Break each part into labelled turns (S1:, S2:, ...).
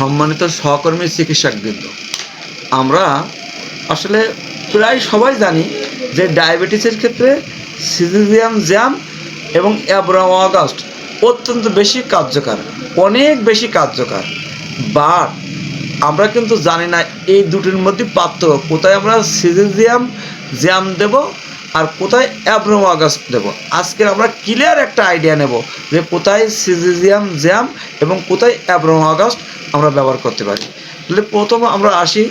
S1: সম্মানিত সহকর্মী চিকিৎসকবৃন্দ, আমরা আসলে প্রায় সবাই জানি যে ডায়াবেটিসের ক্ষেত্রে সিজিজিয়াম জ্যাম এবং অ্যাব্রামাগাস্ট অত্যন্ত বেশি কার্যকর, অনেক বেশি কার্যকর। বাট আমরা কিন্তু জানি না এই দুটির মধ্যে পার্থক্য কোথায় আমরা সিজিজিয়াম জ্যাম দেব আর কোথায় অ্যাব্রামাগাস্ট দেব। আজকে আমরা ক্লিয়ার একটা আইডিয়া নেব যে কোথায় সিজিজিয়াম জ্যাম এবং কোথায় অ্যাব্রামাগাস্ট আমরা ব্যবহার করতে পারি। তাহলে প্রথম আমরা আসি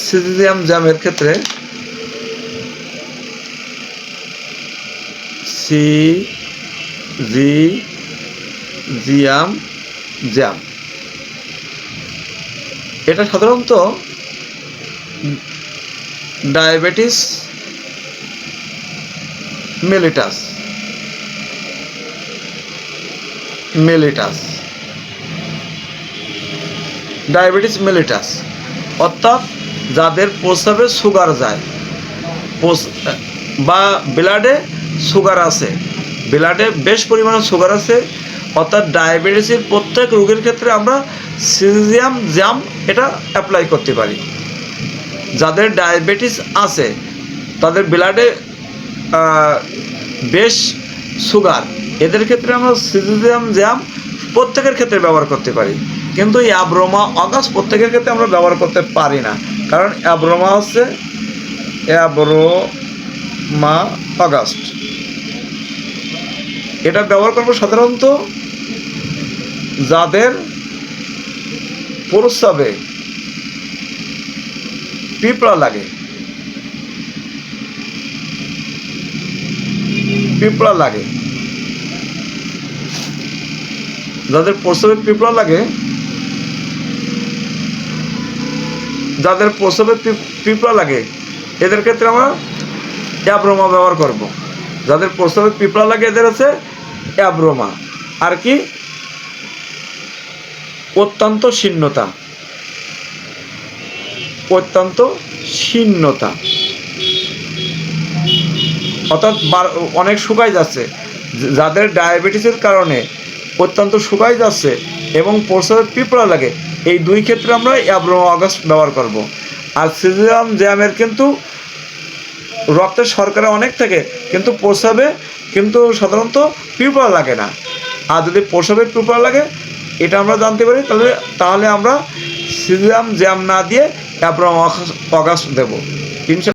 S1: সিজিজিয়াম জ্যামের ক্ষেত্রে। সিজিজিয়াম জ্যাম এটা সাধারণত ডায়াবেটিস মেলিটাস ডায়াবেটিস মেলিটাস অর্থাৎ যাদের প্রস্রাবে সুগার যায় বা ব্লাডে সুগার আছে, ব্লাডে বেশ পরিমাণে সুগার আছে, অর্থাৎ ডায়াবেটিসের প্রত্যেক রোগের ক্ষেত্রে আমরা সিজিজিয়াম জ্যাম এটা অ্যাপ্লাই করতে পারি। যাদের ডায়াবেটিস আছে, তাদের ব্লাডে বেশ সুগার, এদের ক্ষেত্রে আমরা সিজিজিয়াম জ্যাম প্রত্যেকের ক্ষেত্রে ব্যবহার করতে পারি। কিন্তু এই অ্যাব্রামাগাস্ট প্রত্যেকের ক্ষেত্রে আমরা ব্যবহার করতে পারি না, কারণ অ্যাব্রামাগাস্ট এটা ব্যবহার করবো সাধারণত যাদের প্রস্রাবে পিঁপড়া লাগে, যাদের প্রস্রাবে পিঁপড়া লাগে, এদের ক্ষেত্রে আমরা অ্যাব্রামা ব্যবহার করব। যাদের প্রস্রাবে পিঁপড়া লাগে এদের আছে অ্যাব্রামা। আর কি অত্যন্ত শীর্ণতা অর্থাৎ অনেক শুকাই যাচ্ছে, যাদের ডায়াবেটিসের কারণে অত্যন্ত শুকাই যাচ্ছে এবং প্রস্রাবে পিঁপড়া লাগে, এই দুই ক্ষেত্রে আমরা অ্যাব্রামাগাস্ট ব্যবহার করব। আর সিজিজিয়াম জ্যামের কিন্তু রক্তের শর্করা অনেক থাকে, কিন্তু প্রস্রাবে কিন্তু সাধারণত পিঁপড়া লাগে না। আর যদি প্রস্রাবে পিঁপড়া লাগে এটা আমরা জানতে পারি, তাহলে আমরা সিজিজিয়াম জ্যাম না দিয়ে অ্যাব্রামাগাস্ট দেব।